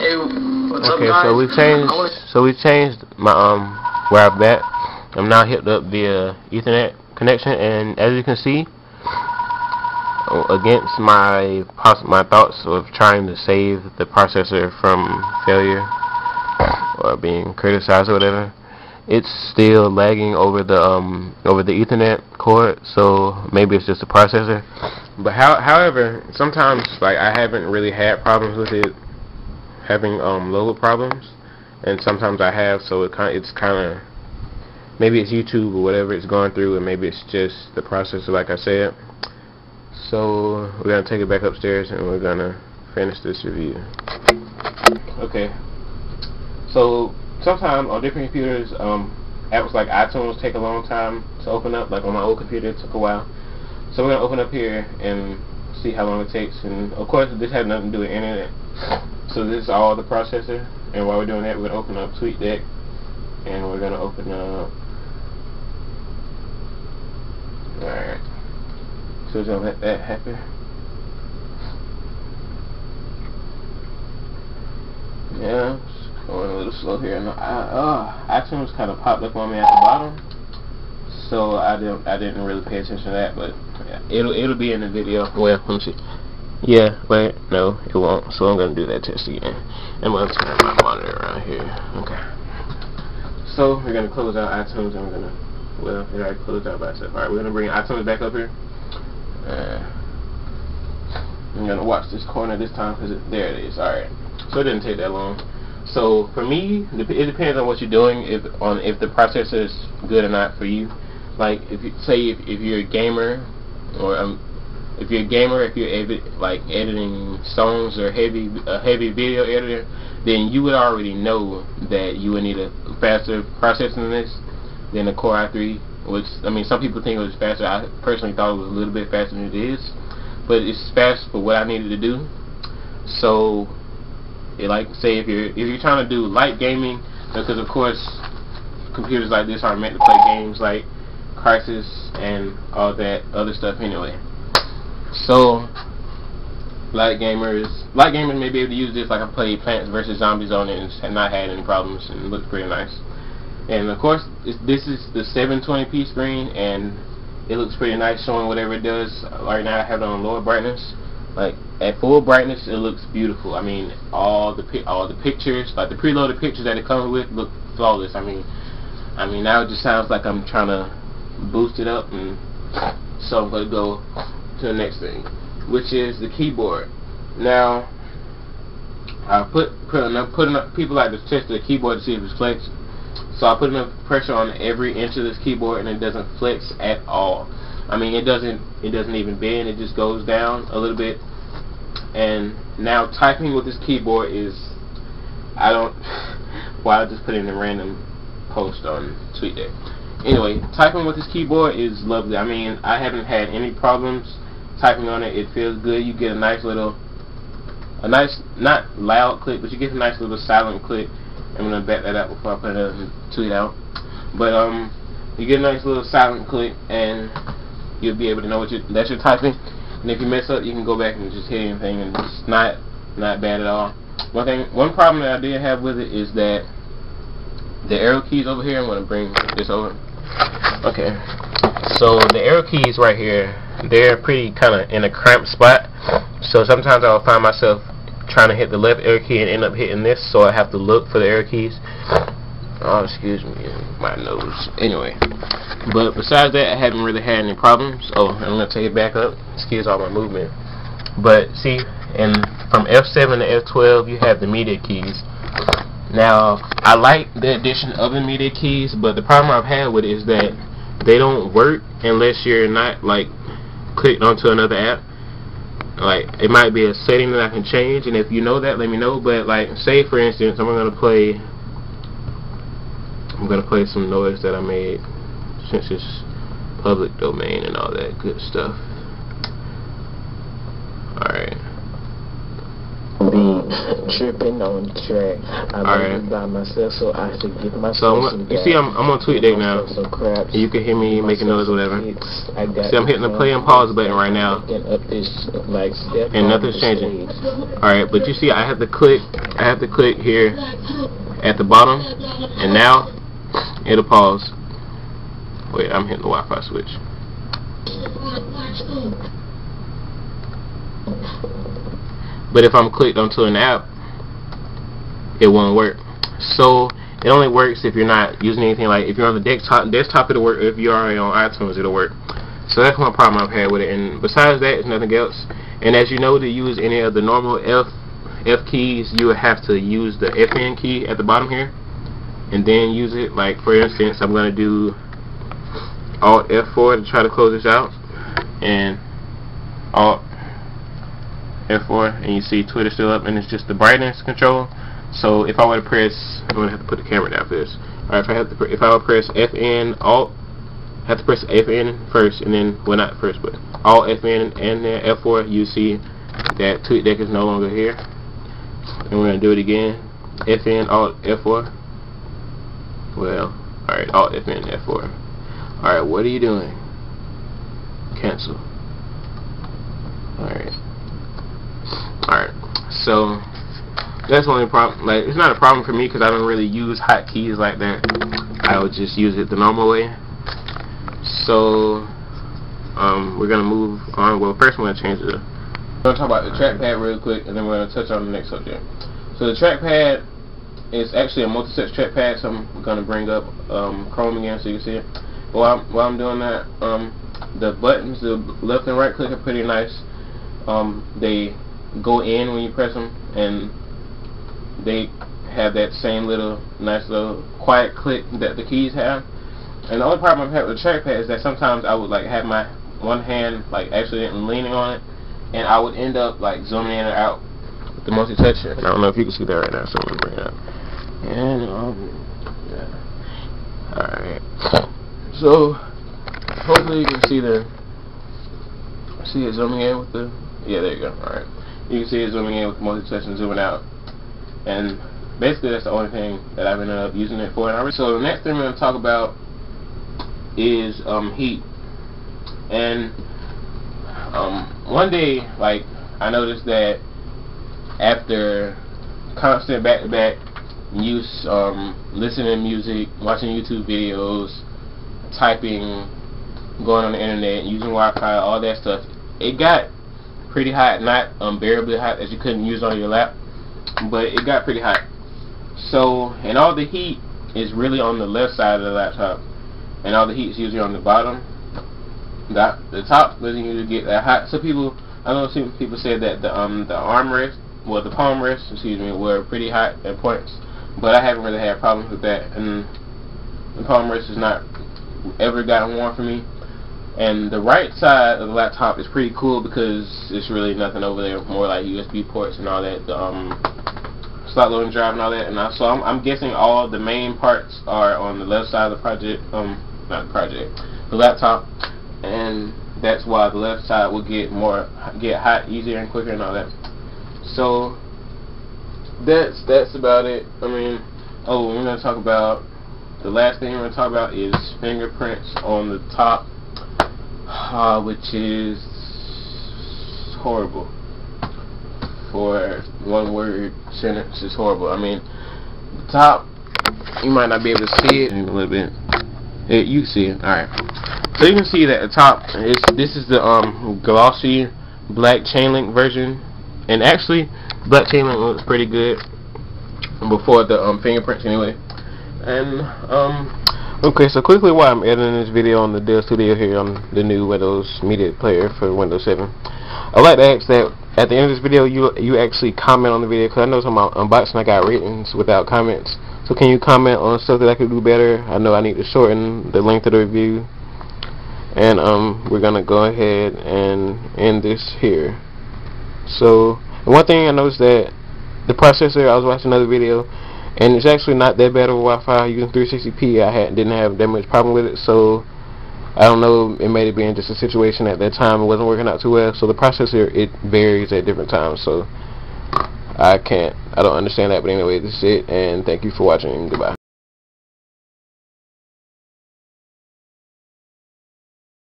Hey, what's up, Okay, guys? so we changed my where I'm at. I'm now hooked up via Ethernet connection, and as you can see, against my thoughts of trying to save the processor from failure or being criticized or whatever, it's still lagging over the Ethernet cord. So maybe it's just the processor. But however, sometimes like I haven't really had problems with it having load problems, and sometimes I have. So it's kind of maybe it's YouTube or whatever it's going through, and maybe it's just the processor, like I said. So we're gonna take it back upstairs and we're gonna finish this review. Okay. So sometimes on different computers, apps like iTunes take a long time to open up. Like on my old computer, it took a while. So we're gonna open up here and see how long it takes. And of course, this has nothing to do with internet. So this is all the processor. And while we're doing that, we're gonna open up TweetDeck, and we're gonna open up. Alright. So we're gonna let that happen. Yeah, it's going a little slow here. No, iTunes kind of popped up on me at the bottom, so I didn't really pay attention to that, but yeah, it'll be in the video. Well, let me see. Yeah, but no, it won't. So I'm gonna do that test again. I'm gonna turn my monitor around here. Okay. So we're gonna close out iTunes, and we're gonna it already closed out by itself. All right, we're gonna bring iTunes back up here. I'm gonna watch this corner this time because there it is. All right. So it didn't take that long. So for me, it depends on what you're doing, if the processor is good or not for you. Like if you're a gamer, or if you're like editing songs or a heavy video editor, then you would already know that you would need a faster processor than this, than the Core i3. Which, I mean, some people think it was faster. I personally thought it was a little bit faster than it is, but it's fast for what I needed to do. So, like, say if you're trying to do light gaming, because of course computers like this aren't meant to play games like Crisis and all that other stuff anyway. So light gamers may be able to use this. Like I played Plants vs Zombies on it and not had any problems, and it looked pretty nice. And of course this is the 720p screen, and it looks pretty nice showing whatever it does. Right now I have it on lower brightness. Like at full brightness, it looks beautiful. I mean, all the pictures, like the preloaded pictures that it comes with, look flawless. I mean now it just sounds like I'm trying to boost it up, and so I'm gonna go to the next thing, which is the keyboard. Now, I put enough people like to test the keyboard to see if it's flexed. So I put enough pressure on every inch of this keyboard, and it doesn't flex at all. I mean, it doesn't even bend. It just goes down a little bit. And now typing with this keyboard is, I just put in a random post on TweetDeck. Anyway, typing with this keyboard is lovely. I mean, I haven't had any problems typing on it. It feels good. You get a nice, not loud click, but you get a nice little silent click. I'm gonna back that up before I put a tweet out. But you get a nice little silent click, and you'll be able to know that you're typing. And if you mess up, you can go back and just hit anything, and it's not bad at all. One problem that I did have with it is that the arrow keys over here. I'm gonna bring this over. Okay. So the arrow keys right here, they're pretty kind of in a cramped spot. So sometimes I'll find myself trying to hit the left arrow key and end up hitting this, so I have to look for the arrow keys. Oh, excuse me, my nose. Anyway, but besides that, I haven't really had any problems. Oh, I'm gonna take it back up. Excuse all my movement. But see, and from F7 to F12, you have the media keys. Now, I like the addition of the media keys, but the problem I've had with it is that they don't work unless you're not like clicked onto another app. Like, it might be a setting that I can change, and if you know that, let me know. But like, say for instance, I'm gonna play some noise that I made, since it's public domain and all that good stuff. Alright. tripping on the track. I'm by myself, so I should get myself some you see, I'm on TweetDeck now. You can hear me making noise or whatever. See, I'm hitting the play and pause button right now, and nothing's changing. Alright, but you see, I have to click here at the bottom, and now it'll pause. Wait, I'm hitting the Wi-Fi switch. But if I'm clicked onto an app, it won't work. So it only works if you're not using anything. Like if you're on the desktop it'll work. If you're already on iTunes, it'll work. So that's one problem I've had with it. And besides that, it's nothing else. And as you know, to use any of the normal F keys, you would have to use the FN key at the bottom here, and then use it. Like for instance, I'm going to do Alt F4 to try to close this out, and Alt F4, and you see Twitter still up, and it's just the brightness control. So if I were to press, I'm going to have to put the camera down for this. Alright, if I would press FN, Alt, I have to press FN first, and then, well, not first, but Alt FN and then F4, you see that TweetDeck is no longer here. And we're going to do it again. FN, Alt F4. Well, alright, Alt FN, F4. Alright, what are you doing? Cancel. Alright. So that's the only problem. Like, it's not a problem for me because I don't really use hotkeys like that. I would just use it the normal way. So we're gonna move on. Well, first we're gonna change the. We're gonna talk about the trackpad real quick, and then we're gonna touch on the next subject. So the trackpad is actually a multi-touch trackpad. So I'm gonna bring up Chrome again so you can see it. While I'm doing that, the buttons, the left and right click are pretty nice. They go in when you press them, and they have that same little nice little quiet click that the keys have. And the only problem I've had with the trackpad is that sometimes I would like have my one hand like actually leaning on it, and I would end up like zooming in and out with the multi-touch. I don't know if you can see that right now, so I'm gonna bring it up. And yeah. Alright. So hopefully you can see it zooming in with the, yeah, there you go. Alright. You can see it zooming in with multi-touch and zooming out. And basically that's the only thing that I've ended up using it for. So the next thing we're going to talk about is heat. And one day, like, I noticed that after constant back-to-back use, listening to music, watching YouTube videos, typing, going on the internet, using Wi-Fi, all that stuff, it got pretty hot. Not unbearably hot as you couldn't use on your lap, but it got pretty hot. So, and all the heat is really on the left side of the laptop, and all the heat is usually on the bottom. The top doesn't usually get that hot. So people, I know some people said that the armrest, well, the palm rest, excuse me, were pretty hot at points, but I haven't really had problems with that, and the palm rest has not ever gotten warm for me. And the right side of the laptop is pretty cool because it's really nothing over there, more like USB ports and all that, the slot loading drive and all that. And so I'm guessing all the main parts are on the left side of the project, the laptop, and that's why the left side will get hot easier and quicker and all that. So that's about it. I mean, oh, we're gonna talk about the last thing we're gonna talk about is fingerprints on the top. Which is horrible. For one word sentence, is horrible. I mean, the top, you might not be able to see it in a little bit. You can see it. Alright. So you can see that the top, this is the glossy black chain link version. And actually, black chain link looks pretty good before the fingerprints anyway. And okay, so quickly while I'm editing this video on the Dell Studio here on the new Windows Media Player for Windows 7, I'd like to ask that at the end of this video you actually comment on the video, because I know some unboxing I got ratings without comments. So can you comment on stuff that I could do better? I know I need to shorten the length of the review. And we're gonna go ahead and end this here. So one thing I noticed that the processor, I was watching another video, and it's actually not that bad of a Wi-Fi. Using 360p, didn't have that much problem with it. So I don't know, it may have been just a situation at that time it wasn't working out too well. So the processor, it varies at different times. So I don't understand that, but anyway, this is it, and thank you for watching. Goodbye.